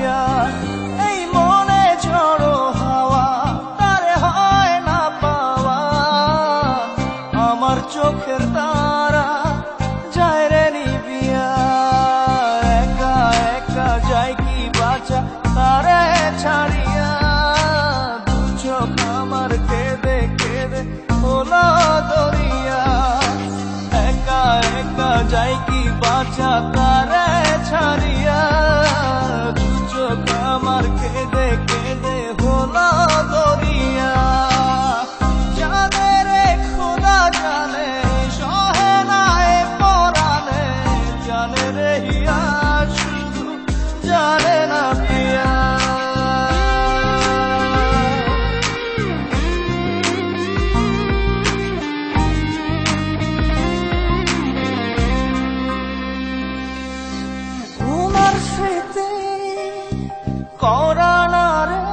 প্রিয়া এই মনে ঝড়ো হাওয়া তারে হয় না পাওয়া আমার চোখের তারা যায় রে নিবিয়া একা একা যায় কি বাঁচা তারে ছাড়িয়া দু চোখ আমার কেঁদে কেঁদে হলো দরিয়া একা একা যায় কি বাঁচা তারে ছাড়িয়া দু চোখ আমার কেঁদে কেঁদে হলো দরিয়া জানে রে খোদা জানে সহে না এ পরাণে জানে রে হিয়া শুধু জানে না প্রিয়া করানারে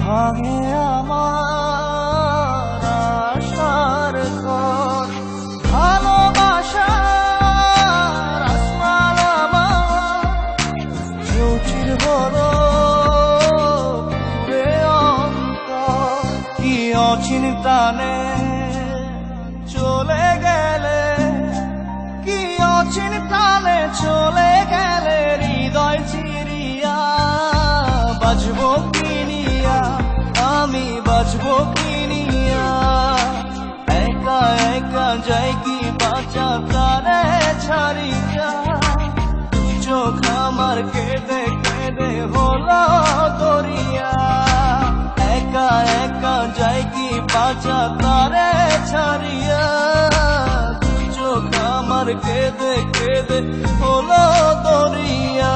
ভাঙে আমার আশার ঘর ভালোবাসার আসমান আমার চৌচির বড় পুরে অন্তর কি অচিন্তানে চলে গেলে কি অচিন্তানে চলে গেলে হৃদয় চিরিয়া বাজবো কিনিয়া আমি বাজবো কিনিয়া একা একা যাই কি বাঁচা তারে ছাড়িয়া চোখ আমার কেঁদে কেঁদে হলো দরিয়া একা একা যাই কি বাঁচা তারে ছাড়িয়া চোখ আমার কেঁদে কেঁদে হলো দরিয়া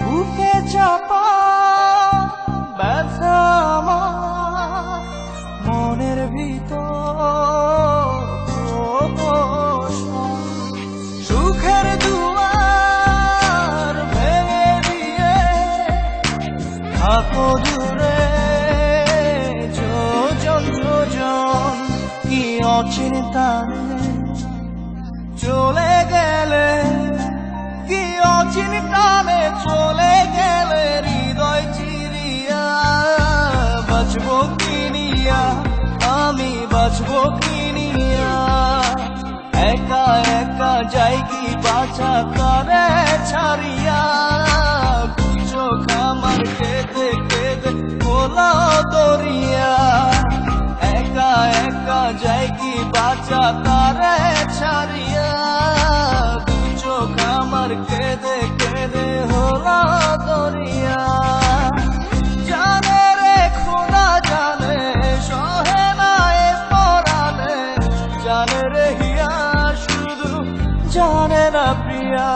বুকে চাপা ব্যথা আমার মনের ভিতর সুখের দুয়ার ভেঙে দিয়ে থাকো দূরে যোজন যোজন কি অচিন্তানে চলে গেলে কি অচিন্তানে চলে গেলে হৃদয় চিরিয়া বাঁচবো কিনিয়া আমি বাঁচবো কিনিয়া একা একা যাই কি বাঁচা তারে ছাড়িয়া চোখ আমার কেঁদে কেঁদে হলো দরিয়া একা একা যাই কি বাঁচা তারে ছাড়িয়া চোখ আমার কেঁদে কেঁদে হলো দরিয়া জানে রে খোদা জানে সহে না এ পরাণে জানে রে হিয়া শুধু জানে না প্রিয়া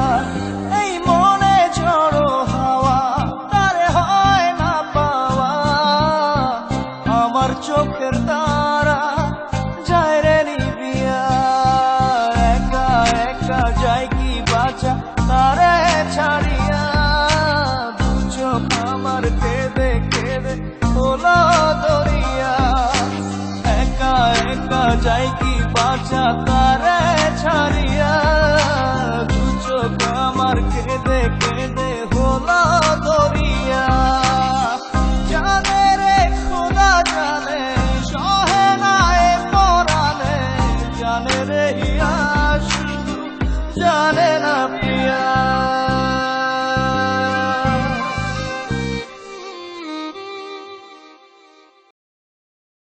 এই মনে ঝড়ো হাওয়া তারে হয় না পাওয়া আমার চোখের তারা যায় রে নিবিয়া একা একা যায় কি বাঁচা তারে ছাড়িয়া দু চোখ আমার কেঁদে কেঁদে হলো দরিয়া একা একা যায় কি বাঁচা তারে ছাড়িয়া দু চোখ আমার কেঁদে কেঁদে হলো দরিয়া জানে রে খোদা জানে সহে না এ পরাণে জানে রে হিয়া শুধু জানে না